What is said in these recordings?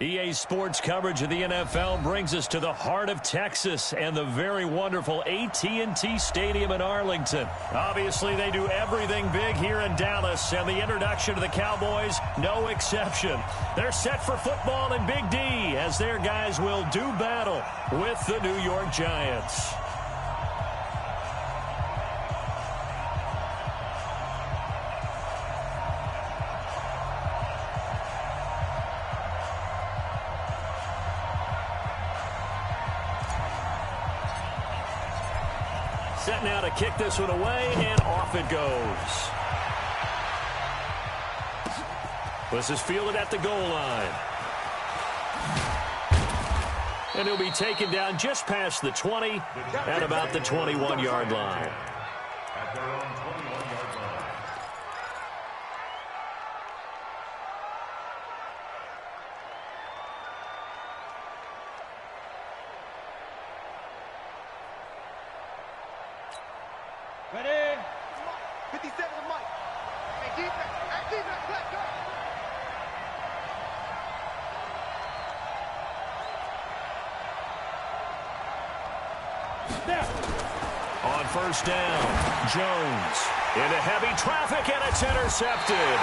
EA Sports coverage of the NFL brings us to the heart of Texas and the very wonderful AT&T Stadium in Arlington. Obviously, they do everything big here in Dallas, and the introduction to the Cowboys, no exception. They're set for football in Big D as their guys will do battle with the New York Giants. Set now to kick this one away, and off it goes. This is fielded at the goal line. And he'll be taken down just past the 20 at about the 21-yard line. At their own 21-yard line. Ready? 57 to Mike. Hey, defense. Hey, defense. Let's go. On first down, Jones into heavy traffic, and it's intercepted.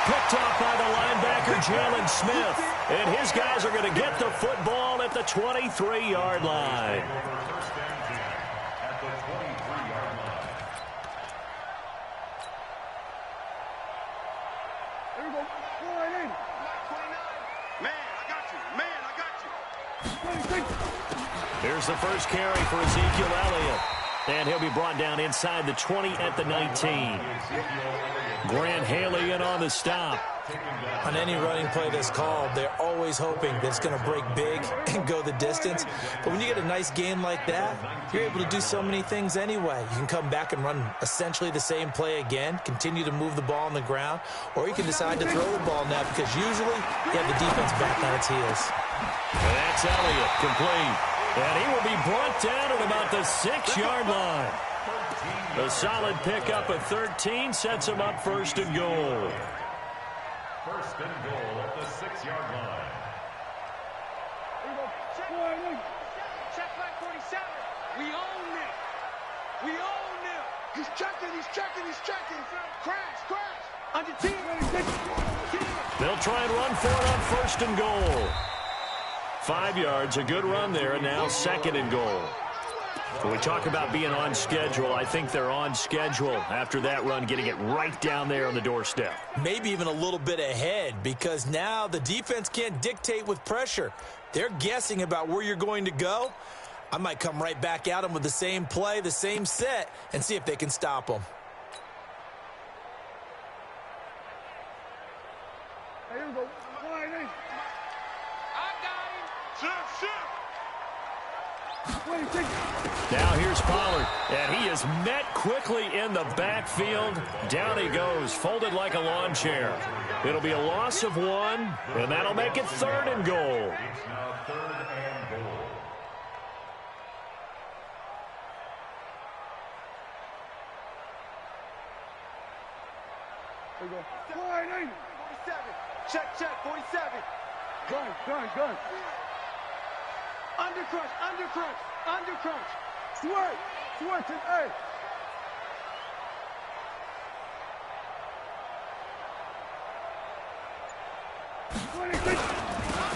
Picked off by the linebacker, Jalen Smith. And his guys are going to get the football at the 23-yard line. First down, at the 23-yard line. There we go. Man, I got you. Man, I got you. Here's the first carry for Ezekiel Elliott. And he'll be brought down inside the 20 at the 19. Grant Haley in on the stop. On any running play that's called, they're always hoping that it's going to break big and go the distance. But when you get a nice game like that, you're able to do so many things anyway. You can come back and run essentially the same play again, continue to move the ball on the ground, or you can decide to throw the ball now because usually you have the defense back on its heels. And that's Elliott, complete. And he will be brought down at about the 6-yard line. A solid pickup of 13 sets him up first and goal. First and goal at the 6-yard line. Check line 47. We own it. We own it. He's checking. He's checking. He's checking. Crash. Crash. Under 10. They'll try and run for it on first and goal. 5 yards, a good run there, and now second and goal. When we talk about being on schedule, I think they're on schedule after that run, getting it right down there on the doorstep. Maybe even a little bit ahead because now the defense can't dictate with pressure. They're guessing about where you're going to go. I might come right back at them with the same play, the same set, and see if they can stop them. Here we go. Now here's Pollard, and he is met quickly in the backfield. Down he goes, folded like a lawn chair. It'll be a loss of 1, and that'll make it third and goal. It's now third and goal. There we go. 47. Check. 47. Gun. Undercrunch. Switch it, hey.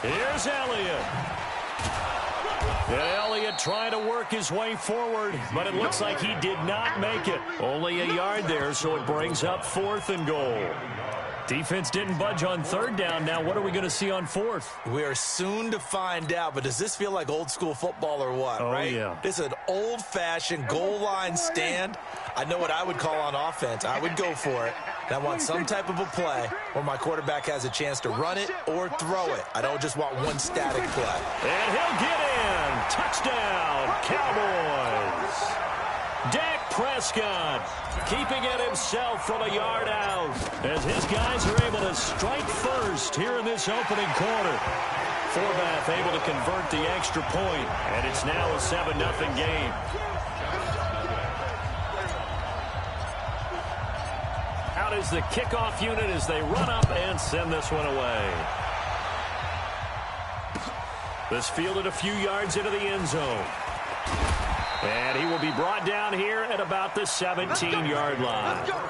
Here's Elliott. And Elliott trying to work his way forward, but it looks like he did not make it. Only a yard there, so it brings up fourth and goal. Defense didn't budge on third down. Now what are we going to see on fourth? We are soon to find out, but does this feel like old school football or what, right? Yeah. It's an old-fashioned goal line stand. I know what I would call on offense. I would go for it. And I want some type of a play where my quarterback has a chance to run it or throw it. I don't just want one static play. And he'll get in. Touchdown, Cowboys. Dak Prescott keeping it himself from a yard out as his guys are able to strike first here in this opening quarter. Forbath able to convert the extra point, and it's now a 7-0 game. Out is the kickoff unit as they run up and send this one away. This fielded a few yards into the end zone. And he will be brought down here at about the 17-yard line. At their own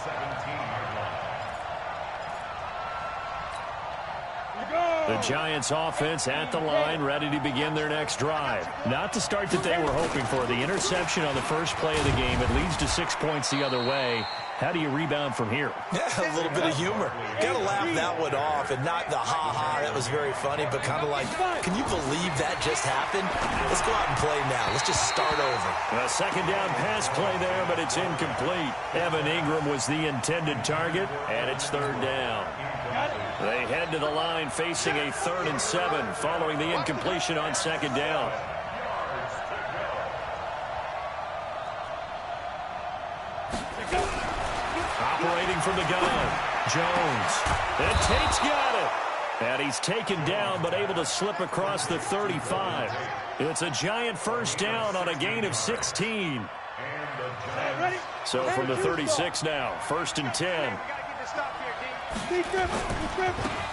17-yard line. The Giants offense at the line, ready to begin their next drive. Not the start that they were hoping for. The interception on the first play of the game. It leads to 6 points the other way. How do you rebound from here? Yeah, a little bit of humor. Got to laugh that one off, and not the ha-ha, that was very funny, but kind of like, can you believe that just happened? Let's go out and play now. Let's just start over. A second down pass play there, but it's incomplete. Evan Ingram was the intended target, and it's third down. They head to the line facing a 3rd and 7 following the incompletion on second down. Operating from the gun, Jones. And Tate's got it. And he's taken down, but able to slip across the 35. It's a Giant first down on a gain of 16. So from the 36 now, 1st and 10.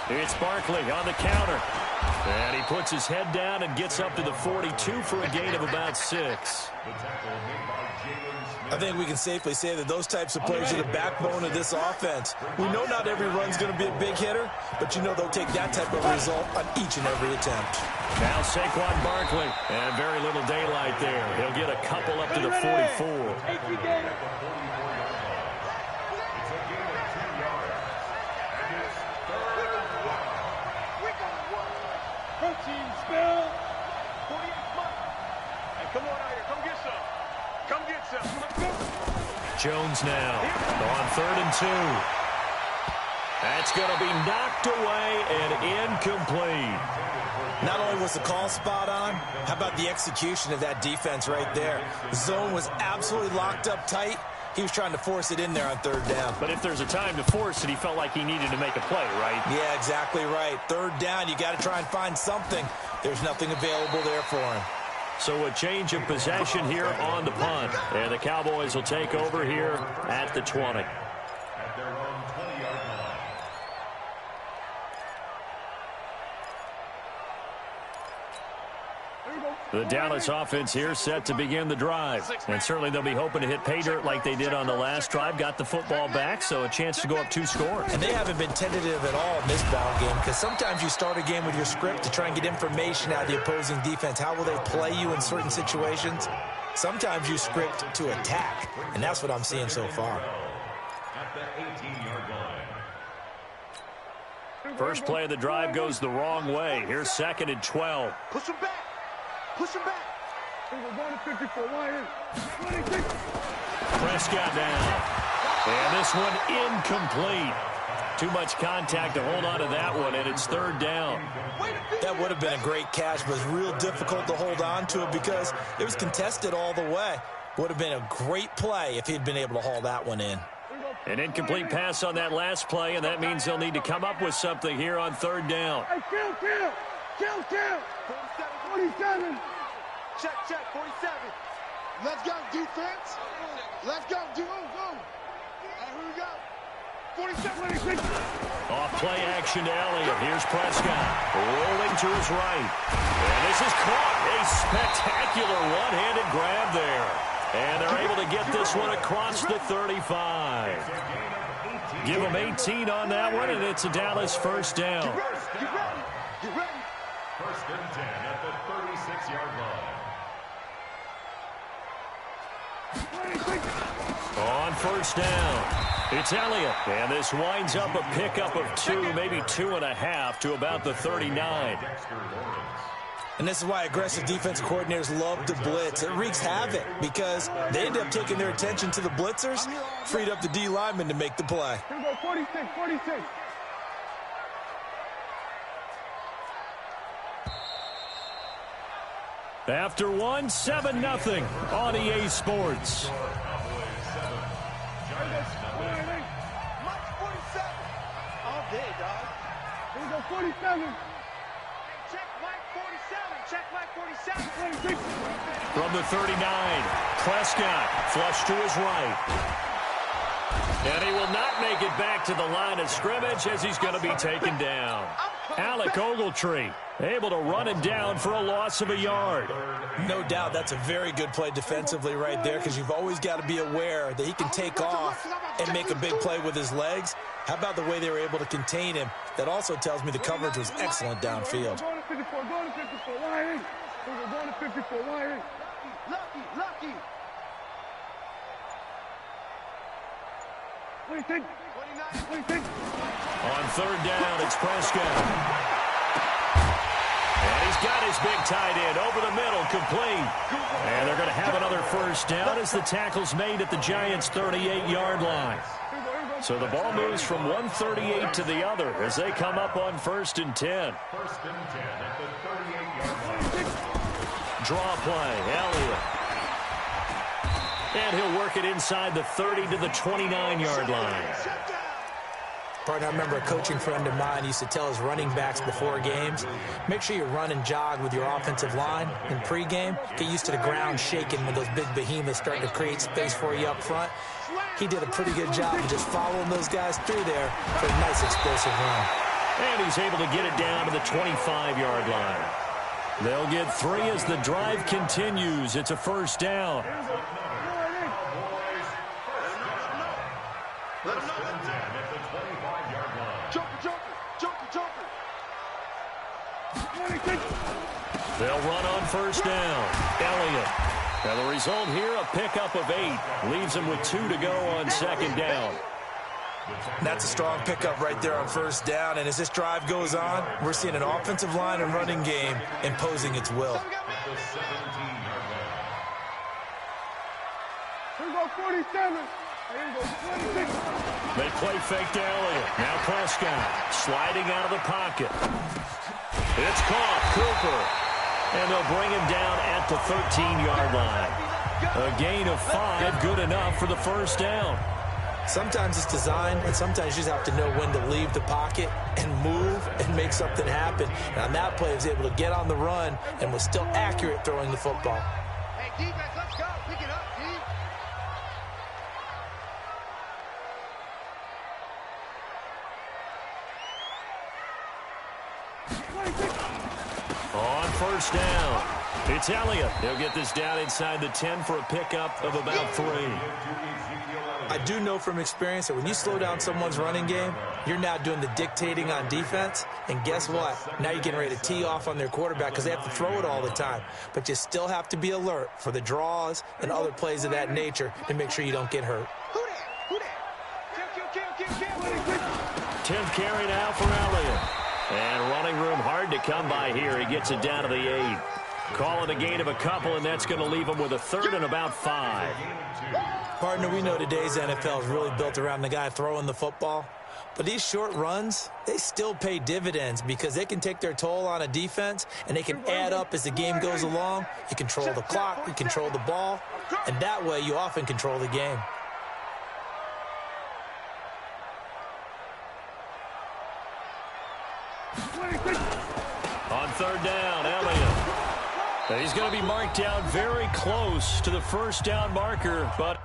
It's Barkley on the counter. And he puts his head down and gets up to the 42 for a gain of about 6. I think we can safely say that those types of plays are the backbone of this offense. We know not every run's going to be a big hitter, but you know they'll take that type of result on each and every attempt. Now Saquon Barkley, and very little daylight there. He'll get a couple up to the 44. Protein spill. Hey, come on out here. Come get some. Come get some. Let's go. Jones now on 3rd and 2. That's going to be knocked away and incomplete. Not only was the call spot on, how about the execution of that defense right there? The zone was absolutely locked up tight. He was trying to force it in there on 3rd down. But if there's a time to force it, he felt like he needed to make a play, right? Yeah, exactly right. 3rd down, you got to try and find something. There's nothing available there for him. So a change of possession here on the punt. And the Cowboys will take over here at the 20. At their own 20-yard line. The Dallas offense here set to begin the drive. And certainly they'll be hoping to hit pay dirt like they did on the last drive. Got the football back, so a chance to go up 2 scores. And they haven't been tentative at all in this ball game, because sometimes you start a game with your script to try and get information out of the opposing defense. How will they play you in certain situations? Sometimes you script to attack, and that's what I'm seeing so far. At the 18-yard line. First play of the drive goes the wrong way. Here's 2nd and 12. Push him back. Push him back. Prescott down. And this one incomplete. Too much contact to hold on to that one, and it's 3rd down. That would have been a great catch, but it was real difficult to hold on to it because it was contested all the way. Would have been a great play if he'd been able to haul that one in. An incomplete pass on that last play, and that means they'll need to come up with something here on 3rd down. Hey, kill. 47. Check, 47. Let's go, defense. Let's go, go. All right, here we go. 47. Off play action to Elliott. Here's Prescott. Rolling to his right. And this is caught. A spectacular one-handed grab there. And they're able to get this one across the 35. Give them 18 on that one, and it's a Dallas first down. Get ready. 1st and 10 at the 36-yard line. On 1st down, it's Elliott. And this winds up a pickup of 2, maybe 2.5 to about the 39. And this is why aggressive defense coordinators love to blitz. It wreaks havoc because they end up taking their attention to the blitzers, freed up the D lineman to make the play. Here we go, 46. After 1, 7-0 on EA Sports. Mike 47. All day, dog. Here we go, 47. Check Mike 47. Check Mike 47. From the 39, Prescott flush to his right. And he will not make it back to the line of scrimmage as he's going to be taken down. Alec Ogletree able to run him down for a loss of a yard. No doubt that's a very good play defensively right there, because you've always got to be aware that he can take off and make a big play with his legs. How about the way they were able to contain him? That also tells me the coverage was excellent downfield. Going to 54, going to 54, wide in. Going to 54, wide in. Lucky. What do you think? What do you think? On third down, it's Prescott. And he's got his big tight end over the middle, complete. And they're going to have another first down as the tackle's made at the Giants' 38-yard line. So the ball moves from 138 to the other as they come up on 1st and 10. First and 10 at the 38-yard line. Draw play, Elliott. And he'll work it inside the 30 to the 29-yard line. Partner, I remember a coaching friend of mine used to tell his running backs before games, make sure you run and jog with your offensive line in pregame. Get used to the ground shaking when those big behemoths start to create space for you up front. He did a pretty good job of just following those guys through there for a nice explosive run. And he's able to get it down to the 25-yard line. They'll get 3 as the drive continues. It's a first down. First and 10 at the 25-yard line. Joker. They'll run on first down. Elliott. Now the result here, a pickup of 8. Leaves him with 2 to go on second down. That's a strong pickup right there on first down. And as this drive goes on, we're seeing an offensive line and running game imposing its will. At the 17-yard line. Here we go, 47. Here we go, 26. They play fake to Elliott. Now Prescott sliding out of the pocket. It's caught. Cooper. And they'll bring him down at the 13-yard line. A gain of 5, good enough for the first down. Sometimes it's designed, and sometimes you just have to know when to leave the pocket and move and make something happen. And on that play, he was able to get on the run and was still accurate throwing the football. Hey, defense, let's go. Pick it up, D. On first down, it's Elliott. He'll get this down inside the 10 for a pickup of about 3. I do know from experience that when you slow down someone's running game, you're now doing the dictating on defense. And guess what? Now you're getting ready to tee off on their quarterback because they have to throw it all the time. But you still have to be alert for the draws and other plays of that nature to make sure you don't get hurt. Who that? Kill. 10th carry now for Elliott. And running room hard to come by here. He gets it down to the 8. Call it a gain of a couple, and that's going to leave him with a 3rd and about 5. Partner, we know today's NFL is really built around the guy throwing the football. But these short runs, they still pay dividends because they can take their toll on a defense, and they can add up as the game goes along. You control the clock, you control the ball, and that way you often control the game. On third down, Elliott. He's going to be marked down very close to the first down marker, but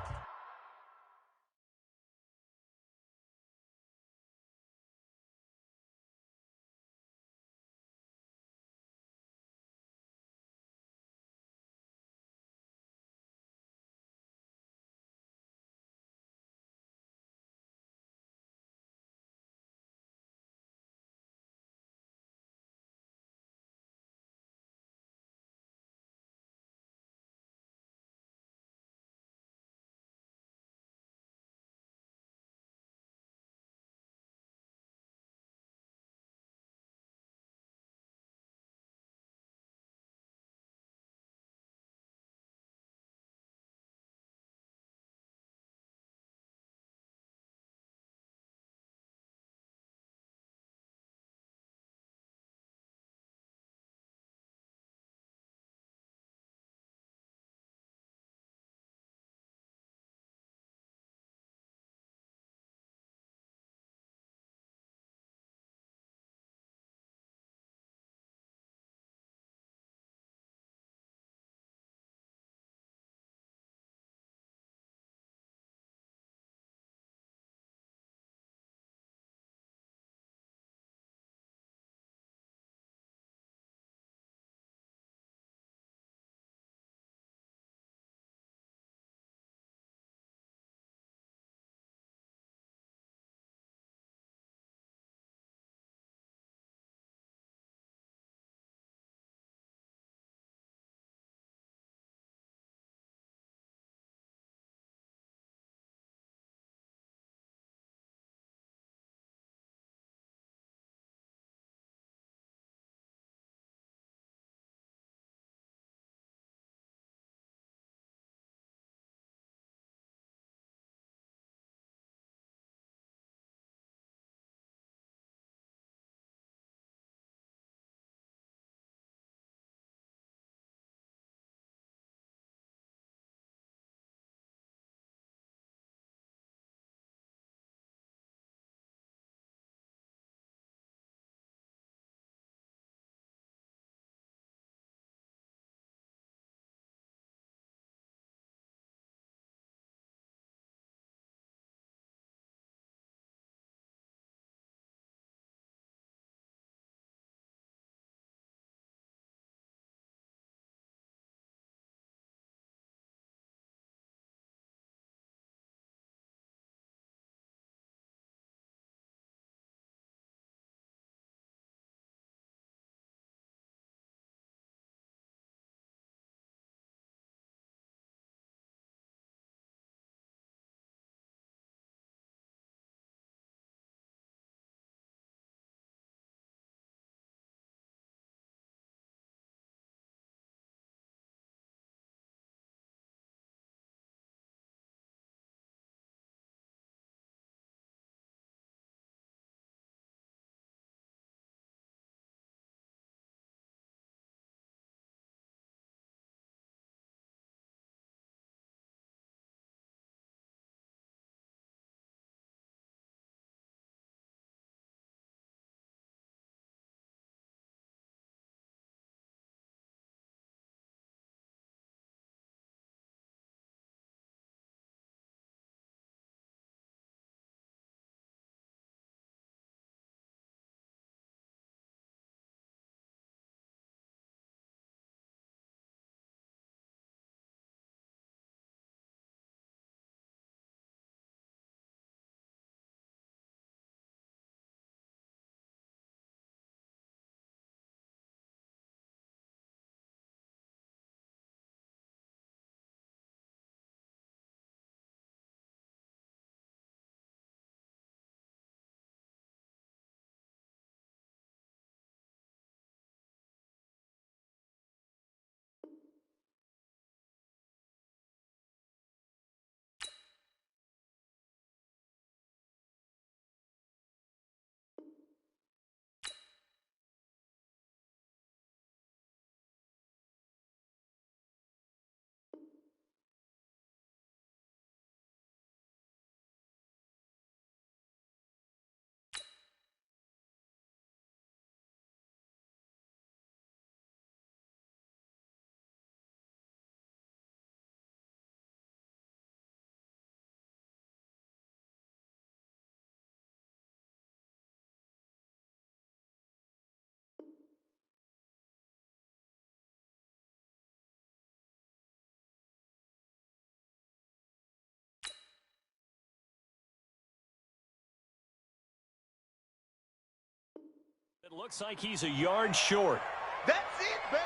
It looks like he's a yard short. That's it, baby.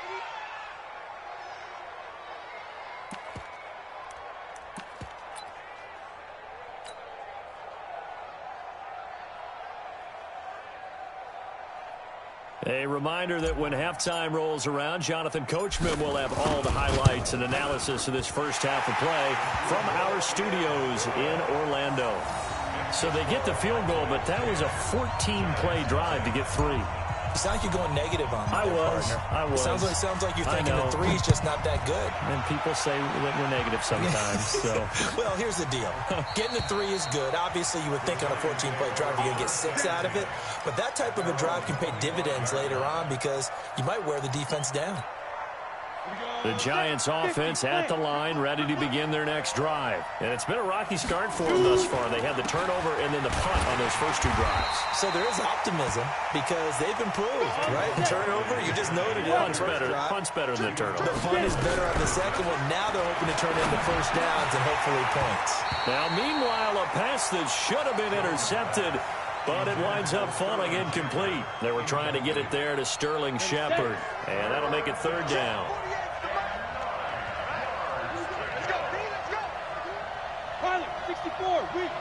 A reminder that when halftime rolls around, Jonathan Coachman will have all the highlights and analysis of this first half of play from our studios in Orlando. So they get the field goal, but that was a 14-play drive to get 3. You sound like you're going negative on me. I was. Sounds like you're thinking the 3's just not that good. And people say that we're negative sometimes. So. Well, here's the deal. Getting the 3 is good. Obviously, you would think on a 14-play drive you're going to get 6 out of it. But that type of a drive can pay dividends later on because you might wear the defense down. The Giants offense at the line, ready to begin their next drive. And it's been a rocky start for them thus far. They had the turnover and then the punt on those first 2 drives. So there is optimism because they've improved, right? The turnover, you just noted it. Punt's better than the turnover. The punt is better on the second one. Now they're hoping to turn into first downs and hopefully points. Now, meanwhile, a pass that should have been intercepted, but it winds up falling incomplete. They were trying to get it there to Sterling Shepard, and that'll make it 3rd down. Pilot, 64, weak.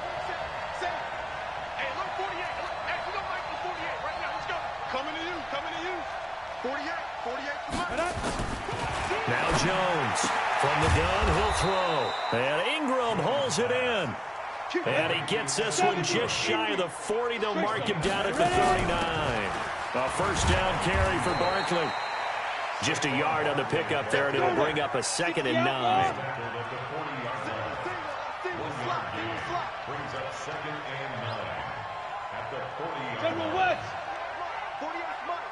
Hey, look, 48. Hey, you know Mike, 48 right now. Let's go. Coming to you. 48 for Mike. Now Jones from the gun, he'll throw. And Ingram holds it in. And he gets this one just shy of the 40. They'll mark him down at the 39. A first down carry for Barkley. Just a yard on the pickup there, and it'll bring up a 2nd and 9. Brings up 2nd and 9 at the 40-yard line. General West. 48, Mike.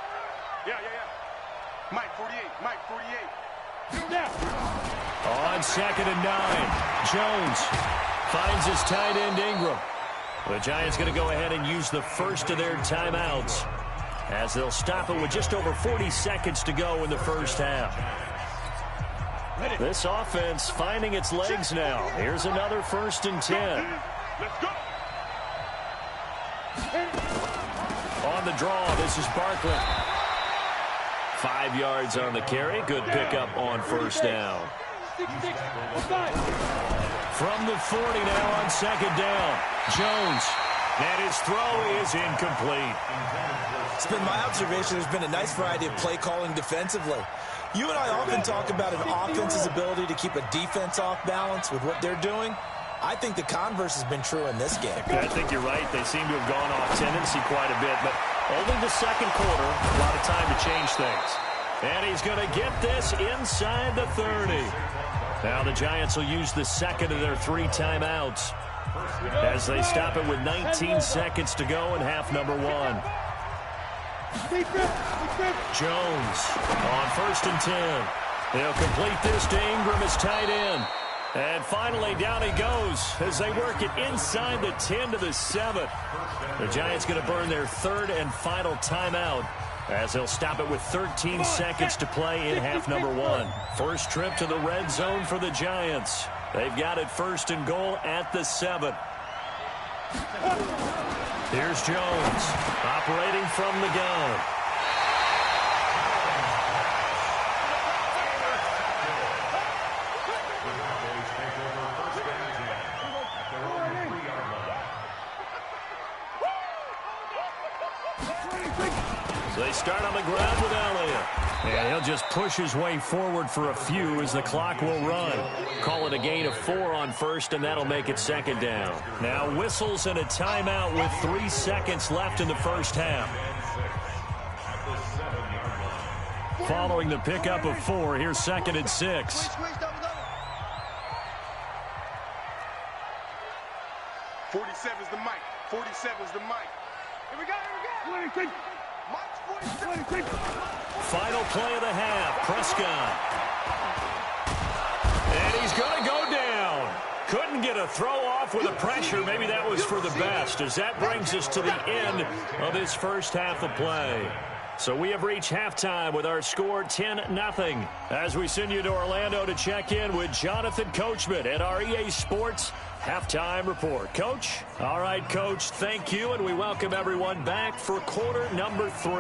Yeah. Mike, 48. Now. On 2nd and 9, Jones finds his tight end Ingram. The Giants going to go ahead and use the first of their timeouts as they'll stop it with just over 40 seconds to go in the first half. This offense finding its legs now. Here's another 1st and 10. Let's go. On the draw, this is Barkley. 5 yards on the carry. Good pickup on first down. From the 40 now on 2nd down. Jones. And his throw is incomplete. It's been my observation there's been a nice variety of play calling defensively. You and I often talk about an offense's ability to keep a defense off balance with what they're doing. I think the converse has been true in this game. I think you're right. They seem to have gone off tendency quite a bit, but only the 2nd quarter, a lot of time to change things. And he's going to get this inside the 30. Now the Giants will use the 2nd of their 3 timeouts as they stop it with 19 seconds to go in half number 1. Jones on 1st and 10. They'll complete this to Ingram as tight end. And finally, down he goes as they work it inside the 10 to the 7. The Giants going to burn their 3rd and final timeout as they'll stop it with 13 seconds to play in half number 1. First trip to the red zone for the Giants. They've got it 1st and goal at the 7. Here's Jones operating from the gun. So they start on the ground with Elliott. And he'll just push his way forward for a few as the clock will run. Call it a gain of 4 on 1st, and that'll make it 2nd down. Now whistles and a timeout with 3 seconds left in the first half. Following the pickup of 4, here's 2nd and 6. 47's the mic. 47's the mic. Here we go. Mike's 47. Final play of the half. Prescott. And he's going to go down. Couldn't get a throw off with the pressure. Maybe that was for the best, as that brings us to the end of this first half of play. So we have reached halftime with our score 10-0. As we send you to Orlando to check in with Jonathan Coachman at our EA Sports halftime report. Coach? All right, Coach, thank you, and we welcome everyone back for quarter number 3.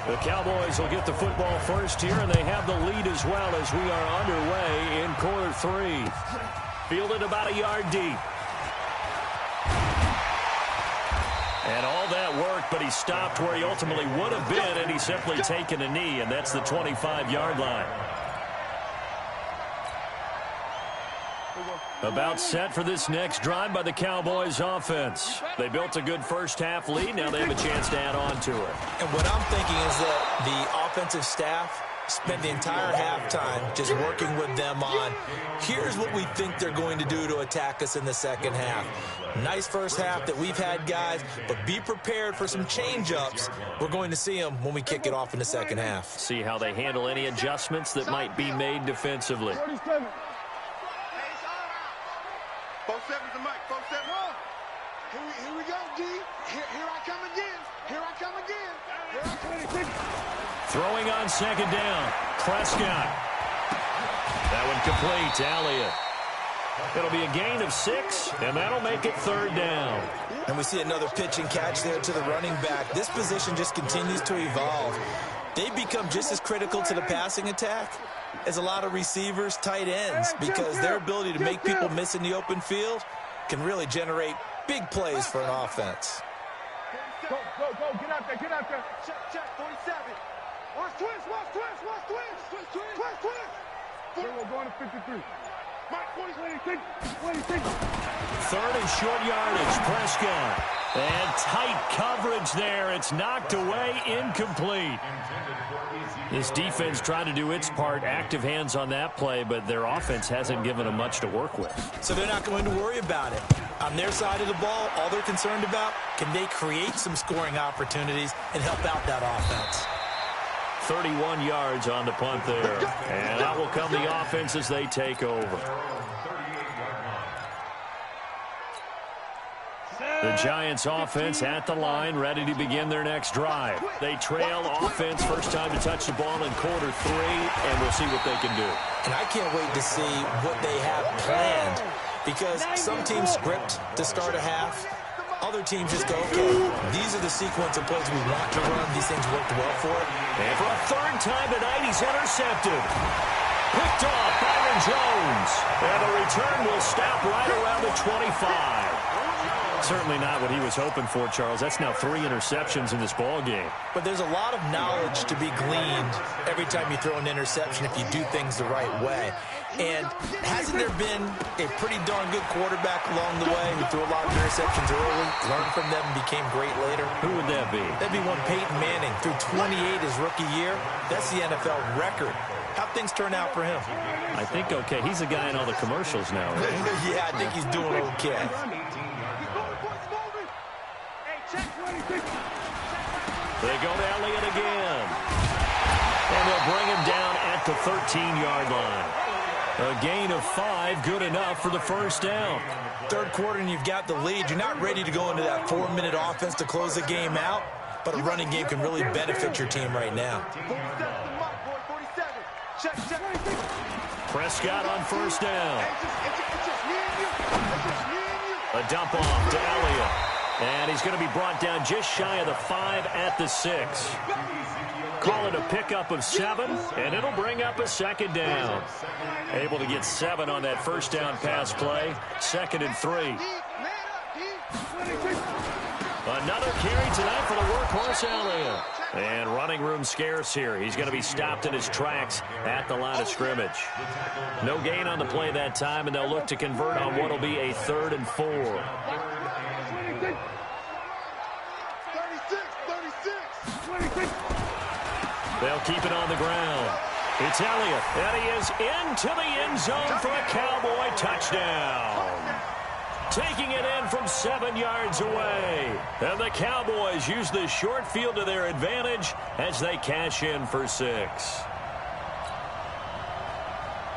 The Cowboys will get the football first here, and they have the lead as well as we are underway in quarter 3. Fielded about a yard deep. And all that work, but he stopped where he ultimately would have been, and he's simply taken a knee, and that's the 25-yard line. About set for this next drive by the Cowboys offense. They built a good first-half lead. Now they have a chance to add on to it. And what I'm thinking is that the offensive staff spent the entire halftime just working with them on, here's what we think they're going to do to attack us in the second half. Nice first half that we've had, guys, but be prepared for some change-ups. We're going to see them when we kick it off in the second half. See how they handle any adjustments that might be made defensively. 47. 47 the mic. 47. Here we go, D. Here I come again. Here I come again. Here I come again. Throwing on second down. Prescott. That one complete to Elliott. It'll be a gain of 6, and that'll make it third down. And we see another pitch and catch there to the running back. This position just continues to evolve. They've become just as critical to the passing attack as a lot of receivers, tight ends, because their ability to make people miss in the open field can really generate big plays for an offense. Go, get out there, Check, 47. Watch twist. We're going to 53. Mike, 26. Third and short yardage, Prescott. And tight coverage there. It's knocked away, incomplete. This defense tried to do its part, active hands on that play, but their offense hasn't given them much to work with. So they're not going to worry about it. On their side of the ball, all they're concerned about, can they create some scoring opportunities and help out that offense? 31 yards on the punt there. And out will come the offense as they take over. The Giants offense at the line, ready to begin their next drive. They trail offense, first time to touch the ball in quarter 3, and we'll see what they can do. And I can't wait to see what they have planned, because some teams script to start a half. Other teams just go, okay, these are the sequence of plays we want to run. These things worked well for it. And for a third time tonight, he's intercepted. Picked off Byron Jones. And the return will stop right around the 25. Certainly not what he was hoping for, Charles. That's now 3 interceptions in this ball game. But there's a lot of knowledge to be gleaned every time you throw an interception if you do things the right way. And hasn't there been a pretty darn good quarterback along the way who threw a lot of interceptions early, learned from them, and became great later? Who would that be? That'd be one Peyton Manning. Threw 28 his rookie year. That's the NFL record. How'd things turn out for him? I think okay. He's a guy in all the commercials now, right? Yeah, I think he's doing okay. They go to Elliott again. And they'll bring him down at the 13-yard line. A gain of 5, good enough for the first down. Third quarter and you've got the lead. You're not ready to go into that 4-minute offense to close the game out, but a running game can really benefit your team right now. Prescott on first down. A dump off to Elliott. And he's going to be brought down just shy of the 5 at the 6. Call it a pickup of 7, and it'll bring up a second down. Able to get 7 on that first down pass play. 2nd and 3. Another carry tonight for the workhorse Elliott. And running room scarce here. He's going to be stopped in his tracks at the line of scrimmage. No gain on the play that time, and they'll look to convert on what will be a 3rd and 4. 36. They'll keep it on the ground. It's Elliott, and he is into the end zone for a Cowboy touchdown. Taking it in from 7 yards away. And the Cowboys use the short field to their advantage as they cash in for 6.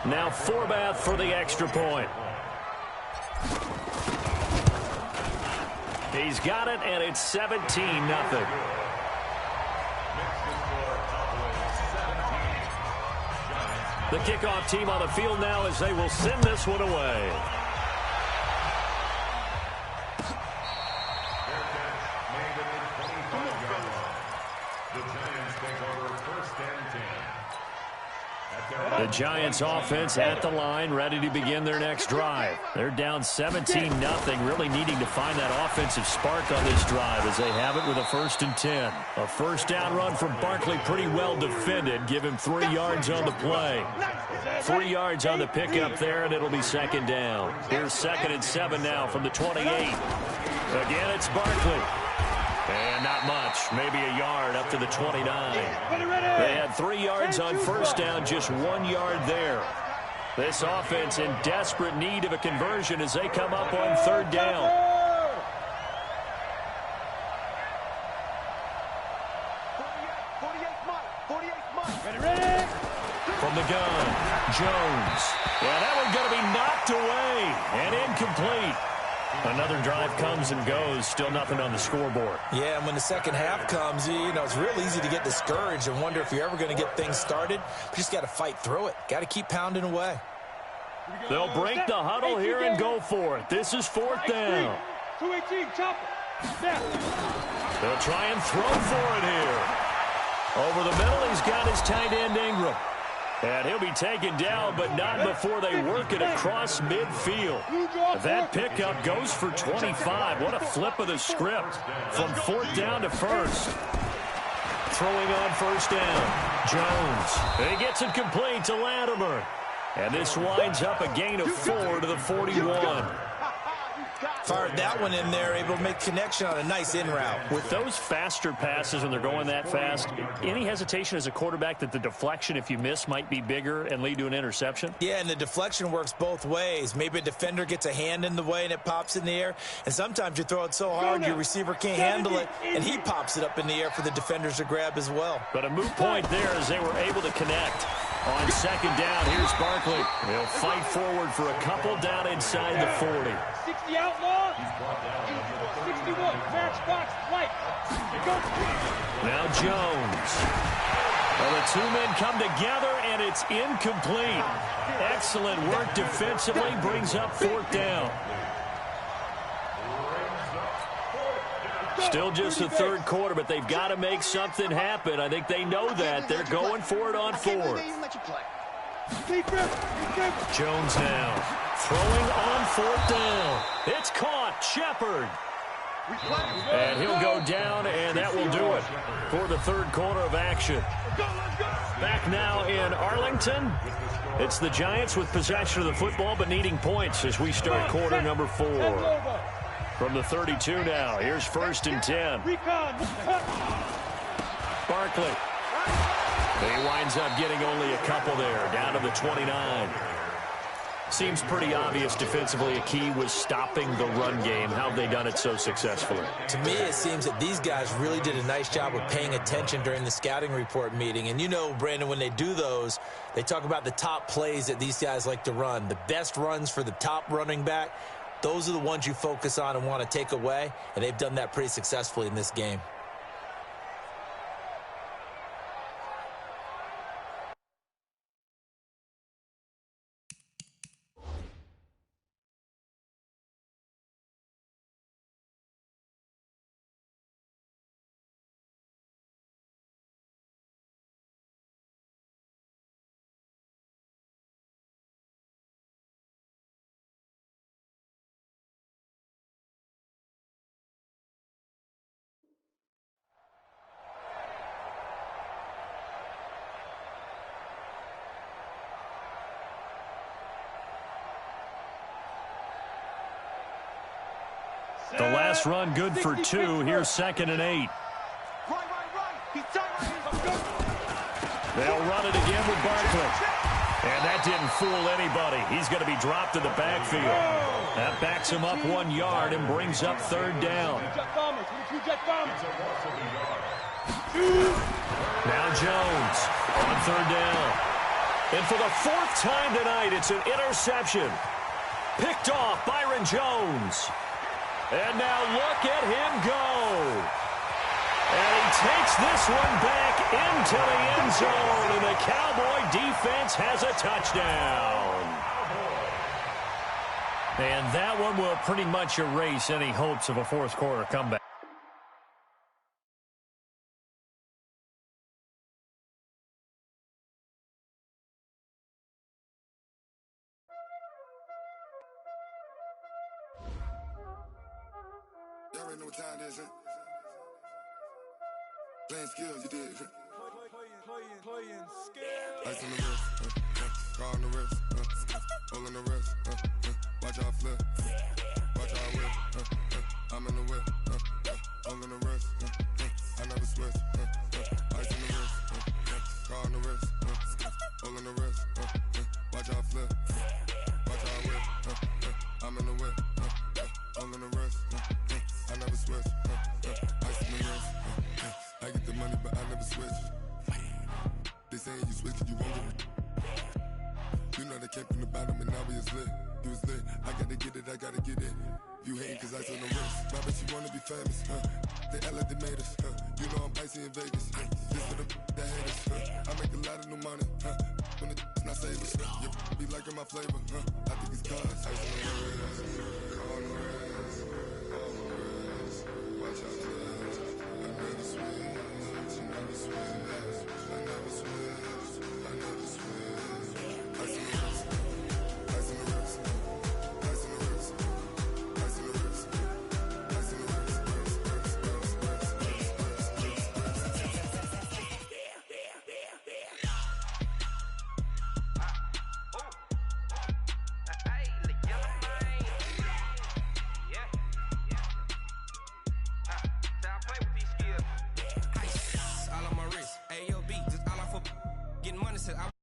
Now Forbath for the extra point. He's got it, and it's 17-0. The kickoff team on the field now as they will send this one away. made at the 25-yard line. The Giants take over 1st and 10. The Giants offense at the line, ready to begin their next drive. They're down 17-0, really needing to find that offensive spark on this drive as they have it with a 1st and 10. A first down run from Barkley, pretty well defended. Give him 3 yards on the play. 3 yards on the pickup there, and it'll be 2nd down. Here's 2nd and 7 now from the 28. Again, it's Barkley. And not much, maybe a yard up to the 29. They had 3 yards on first down, just 1 yard there. This offense in desperate need of a conversion as they come up on 3rd down. From the gun, Jones. Yeah, that one's going to be knocked away and incomplete. Another drive comes and goes, still nothing on the scoreboard. Yeah, and when the second half comes, you know, it's real easy to get discouraged and wonder if you're ever going to get things started. But you just got to fight through it. Got to keep pounding away. They'll break the huddle here and go for it. This is 4th down. 218, chopper. They'll try and throw for it here. Over the middle, he's got his tight end Ingram. And he'll be taken down, but not before they work it across midfield. That pickup goes for 25. What a flip of the script from 4th down to 1st. Throwing on 1st down, Jones. And he gets it complete to Latimer. And this winds up a gain of 4 to the 41. Fired that one in there, able to make connection on a nice in route. With those faster passes when they're going that fast, any hesitation as a quarterback that the deflection, if you miss, might be bigger and lead to an interception? Yeah, and the deflection works both ways. Maybe a defender gets a hand in the way and it pops in the air. And sometimes you throw it so hard your receiver can't handle it, and he pops it up in the air for the defenders to grab as well. But a moot point there as they were able to connect. On 2nd down, here's Barkley. He'll fight forward for a couple down inside the 40. 60 outlaw. 61, matchbox, right. Now Jones. Well, the 2 men come together, and it's incomplete. Excellent work defensively, brings up 4th down. Still just the 3rd quarter, but they've got to make something happen. I think they know that. They're going for it on 4th. Jones now throwing on 4th down. It's caught. Shepard. And he'll go down, and that will do it for the 3rd quarter of action. Back now in Arlington. It's the Giants with possession of the football, but needing points as we start quarter number 4. From the 32 now, here's 1st and 10. Barkley. He winds up getting only a couple there, down to the 29. Seems pretty obvious defensively a key was stopping the run game. How have they done it so successfully? To me, it seems that these guys really did a nice job of paying attention during the scouting report meeting. And you know, Brandon, when they do those, they talk about the top plays that these guys like to run. The best runs for the top running back. Those are the ones you focus on and want to take away, and they've done that pretty successfully in this game. The last run good for 2. Here's 2nd and 8. They'll run it again with Barkley. And that didn't fool anybody. He's going to be dropped in the backfield. That backs him up 1 yard and brings up 3rd down. Now Jones on 3rd down. And for the 4th time tonight, it's an interception. Picked off Byron Jones. And now look at him go. And he takes this one back into the end zone. And the Cowboy defense has a touchdown. And that one will pretty much erase any hopes of a fourth quarter comeback. Y'all already know what time it is, huh? Playing skills, you did. Playing skills. Ice on the wrist, car on the wrist, hole in the wrist, watch out flip, watch out whip, I'm in the whip, hole in the wrist, I never switch, ice on the wrist, car on the wrist, hole in the wrist, watch out flip, watch out whip, I'm in the whip, hole in the wrist, I never switch, ice on the wrist, I get the money but I never switch. They saying you switch and you won't get it. You know they came from the bottom and now we is lit. You was lit, I gotta get it, I gotta get it. You hating cause ice on the wrist. My bitch, you wanna be famous, They act like they made us, You know I'm icy in Vegas, This for the that hate us, I make a lot of new money, When the not savers, You be liking my flavor, I think it's cause ice on the wrist, on the wrist, on the wrist. Watch out, cuz I never switch, I never switch. I never switch, I never switch. Ice on the wrist, ice on the wrist, ice on the wrist, ice on the wrist, ice on the wrist, All on my wrist, AOB, just all off of getting money, said I